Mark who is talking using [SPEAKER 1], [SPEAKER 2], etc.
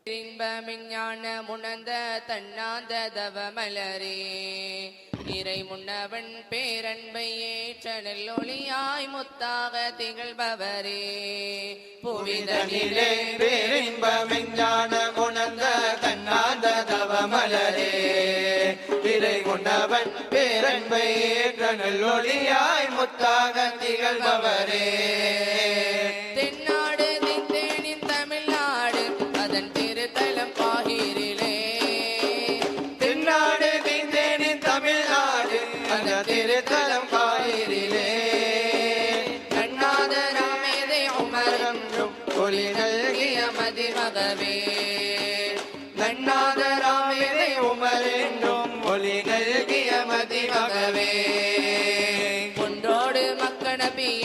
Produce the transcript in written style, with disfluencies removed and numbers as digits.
[SPEAKER 1] இன்பமிஞான முணந்த தன்னாந்த தவமலரே இறை முன்னவன் பேரன்பை ஏற்ற நெல்லொளியாய் முத்தாக திகழ்பவரே
[SPEAKER 2] புவிதனிலே பேரின்பமிஞான முணந்த தன்னாந்த தவமலரே இறை முன்னவன் பேரன்பை ஏற்ற நெல்லொளியாய் முத்தாக திகழ்பவரே
[SPEAKER 1] தென்னாடு திந்தேனின் தமிழ்நாடு அதன் திருத்தலம் பாகிரிலே
[SPEAKER 2] தென்னாடு திந்தேனின் தமிழ்நாடு அந்த திருத்தலம் பாகிரிலே
[SPEAKER 1] கண்ணாத ராமேதை உமரம்
[SPEAKER 2] ஒளி நல்கிய
[SPEAKER 1] மதிமகவே
[SPEAKER 2] கண்ணாத ராமேதை உமரென்றும் ஒளி நல்கிய மதிமகவே
[SPEAKER 1] ஒன்றோடு மக்கள் நபியின்